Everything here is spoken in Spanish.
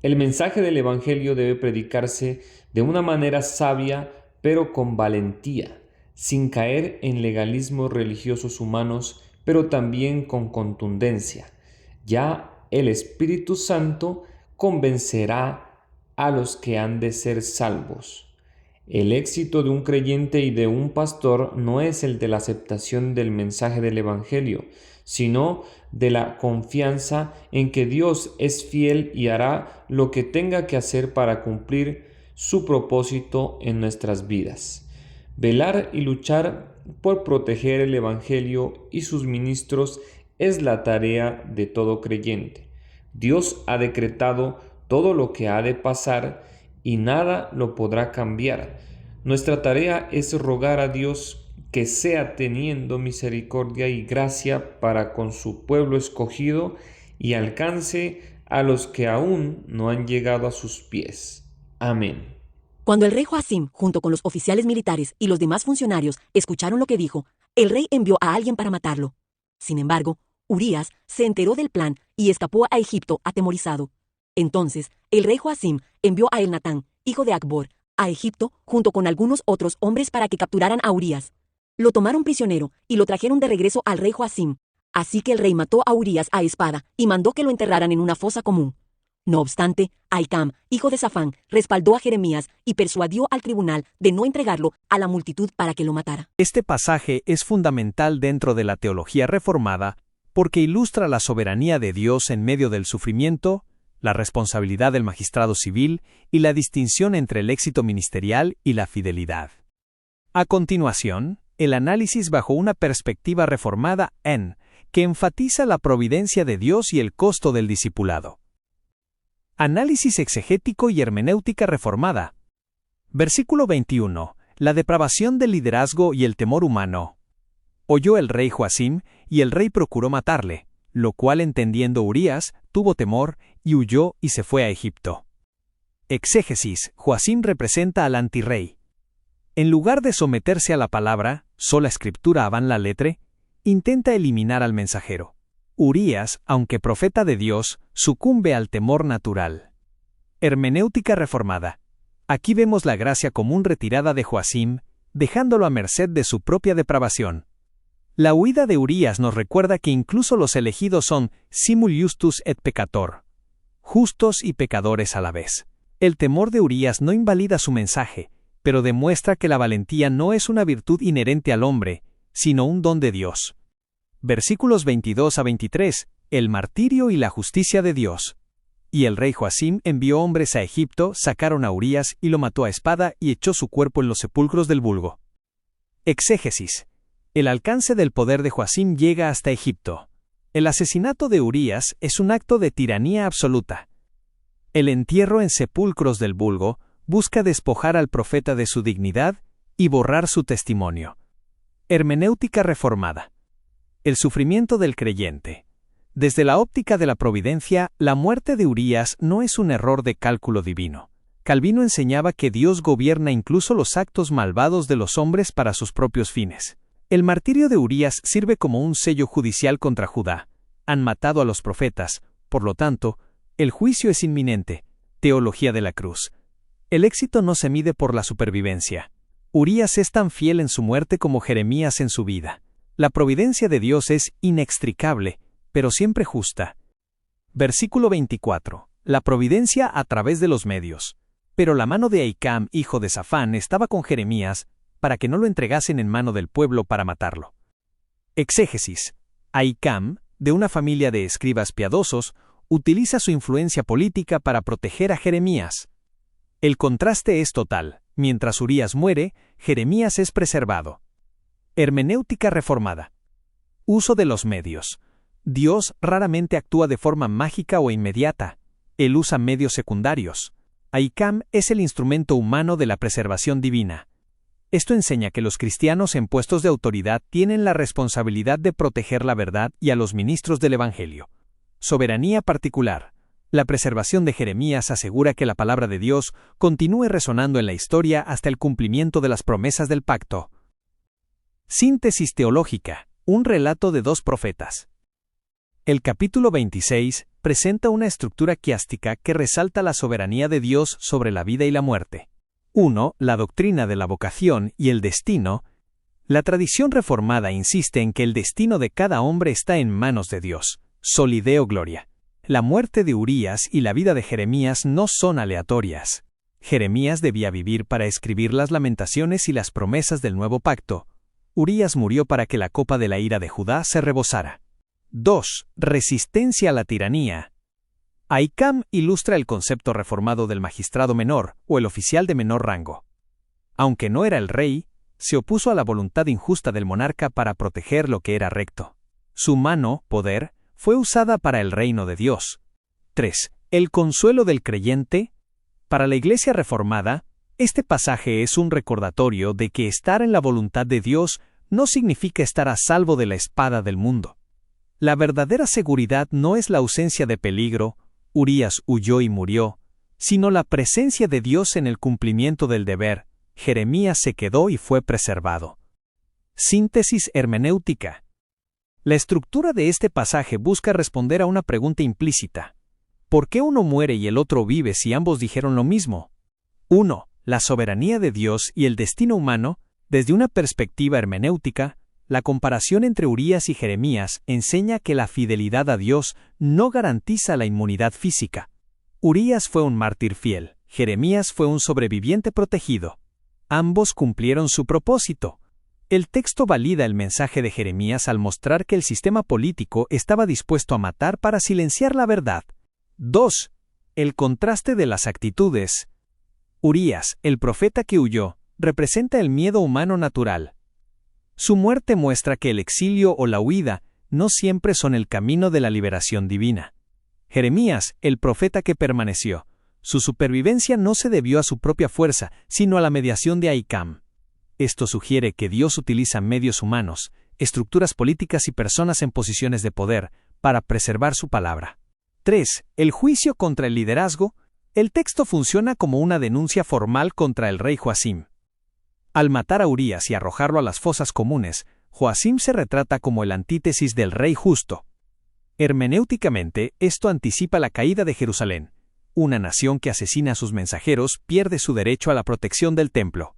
El mensaje del Evangelio debe predicarse de una manera sabia, pero con valentía, sin caer en legalismos religiosos humanos, pero también con contundencia. Ya el Espíritu Santo convencerá a los que han de ser salvos. El éxito de un creyente y de un pastor no es el de la aceptación del mensaje del Evangelio, sino de la confianza en que Dios es fiel y hará lo que tenga que hacer para cumplir su propósito en nuestras vidas. Velar y luchar por proteger el Evangelio y sus ministros es la tarea de todo creyente. Dios ha decretado todo lo que ha de pasar y nada lo podrá cambiar. Nuestra tarea es rogar a Dios que sea teniendo misericordia y gracia para con su pueblo escogido y alcance a los que aún no han llegado a sus pies. Amén. Cuando el rey Joacim, junto con los oficiales militares y los demás funcionarios, escucharon lo que dijo, el rey envió a alguien para matarlo. Sin embargo, Urías se enteró del plan y escapó a Egipto atemorizado. Entonces, el rey Joacim envió a Elnatán, hijo de Acbor, a Egipto junto con algunos otros hombres para que capturaran a Urías. Lo tomaron prisionero y lo trajeron de regreso al rey Joacim. Así que el rey mató a Urías a espada y mandó que lo enterraran en una fosa común. No obstante, Ahicam, hijo de Safán, respaldó a Jeremías y persuadió al tribunal de no entregarlo a la multitud para que lo matara. Este pasaje es fundamental dentro de la teología reformada porque ilustra la soberanía de Dios en medio del sufrimiento, la responsabilidad del magistrado civil y la distinción entre el éxito ministerial y la fidelidad. A continuación, el análisis bajo una perspectiva reformada que enfatiza la providencia de Dios y el costo del discipulado. Análisis exegético y hermenéutica reformada. Versículo 21. La depravación del liderazgo y el temor humano. Oyó el rey Joacim, y el rey procuró matarle, lo cual entendiendo Urías, tuvo temor, y huyó y se fue a Egipto. Exégesis. Joacim representa al antirrey. En lugar de someterse a la palabra, sola escritura avant la lettre, intenta eliminar al mensajero. Urías, aunque profeta de Dios, sucumbe al temor natural. Hermenéutica reformada. Aquí vemos la gracia común retirada de Joacim, dejándolo a merced de su propia depravación. La huida de Urías nos recuerda que incluso los elegidos son simul justus et peccator, justos y pecadores a la vez. El temor de Urías no invalida su mensaje, pero demuestra que la valentía no es una virtud inherente al hombre, sino un don de Dios. Versículos 22 a 23, el martirio y la justicia de Dios. Y el rey Joacim envió hombres a Egipto, sacaron a Urías y lo mató a espada y echó su cuerpo en los sepulcros del vulgo. Exégesis. El alcance del poder de Joacim llega hasta Egipto. El asesinato de Urías es un acto de tiranía absoluta. El entierro en sepulcros del vulgo busca despojar al profeta de su dignidad y borrar su testimonio. Hermenéutica reformada. El sufrimiento del creyente. Desde la óptica de la providencia, la muerte de Urías no es un error de cálculo divino. Calvino enseñaba que Dios gobierna incluso los actos malvados de los hombres para sus propios fines. El martirio de Urías sirve como un sello judicial contra Judá. Han matado a los profetas, por lo tanto, el juicio es inminente. Teología de la cruz. El éxito no se mide por la supervivencia. Urías es tan fiel en su muerte como Jeremías en su vida. La providencia de Dios es inextricable, pero siempre justa. Versículo 24. La providencia a través de los medios. Pero la mano de Ahicam, hijo de Safán, estaba con Jeremías, para que no lo entregasen en mano del pueblo para matarlo. Exégesis. Ahicam, de una familia de escribas piadosos, utiliza su influencia política para proteger a Jeremías. El contraste es total. Mientras Urías muere, Jeremías es preservado. Hermenéutica reformada. Uso de los medios. Dios raramente actúa de forma mágica o inmediata. Él usa medios secundarios. Ahicam es el instrumento humano de la preservación divina. Esto enseña que los cristianos en puestos de autoridad tienen la responsabilidad de proteger la verdad y a los ministros del Evangelio. Soberanía particular. La preservación de Jeremías asegura que la palabra de Dios continúe resonando en la historia hasta el cumplimiento de las promesas del pacto. Síntesis teológica. Un relato de dos profetas. El capítulo 26 presenta una estructura quiástica que resalta la soberanía de Dios sobre la vida y la muerte. 1. La doctrina de la vocación y el destino. La tradición reformada insiste en que el destino de cada hombre está en manos de Dios. Soli Deo Gloria. La muerte de Urías y la vida de Jeremías no son aleatorias. Jeremías debía vivir para escribir las lamentaciones y las promesas del nuevo pacto. Urías murió para que la copa de la ira de Judá se rebosara. 2. Resistencia a la tiranía. Ahikam ilustra el concepto reformado del magistrado menor o el oficial de menor rango. Aunque no era el rey, se opuso a la voluntad injusta del monarca para proteger lo que era recto. Su mano, poder, fue usada para el reino de Dios. 3. El consuelo del creyente. Para la Iglesia reformada, este pasaje es un recordatorio de que estar en la voluntad de Dios no significa estar a salvo de la espada del mundo. La verdadera seguridad no es la ausencia de peligro, Urías huyó y murió, sino la presencia de Dios en el cumplimiento del deber. Jeremías se quedó y fue preservado. Síntesis hermenéutica. La estructura de este pasaje busca responder a una pregunta implícita. ¿Por qué uno muere y el otro vive si ambos dijeron lo mismo? 1. La soberanía de Dios y el destino humano. Desde una perspectiva hermenéutica, la comparación entre Urías y Jeremías enseña que la fidelidad a Dios no garantiza la inmunidad física. Urías fue un mártir fiel, Jeremías fue un sobreviviente protegido. Ambos cumplieron su propósito. El texto valida el mensaje de Jeremías al mostrar que el sistema político estaba dispuesto a matar para silenciar la verdad. 2. El contraste de las actitudes. Urías, el profeta que huyó, representa el miedo humano natural. Su muerte muestra que el exilio o la huida no siempre son el camino de la liberación divina. Jeremías, el profeta que permaneció, su supervivencia no se debió a su propia fuerza, sino a la mediación de Ahikam. Esto sugiere que Dios utiliza medios humanos, estructuras políticas y personas en posiciones de poder para preservar su palabra. 3. El juicio contra el liderazgo. El texto funciona como una denuncia formal contra el rey Joacim. Al matar a Urías y arrojarlo a las fosas comunes, Joacim se retrata como el antítesis del rey justo. Hermenéuticamente, esto anticipa la caída de Jerusalén. Una nación que asesina a sus mensajeros pierde su derecho a la protección del templo.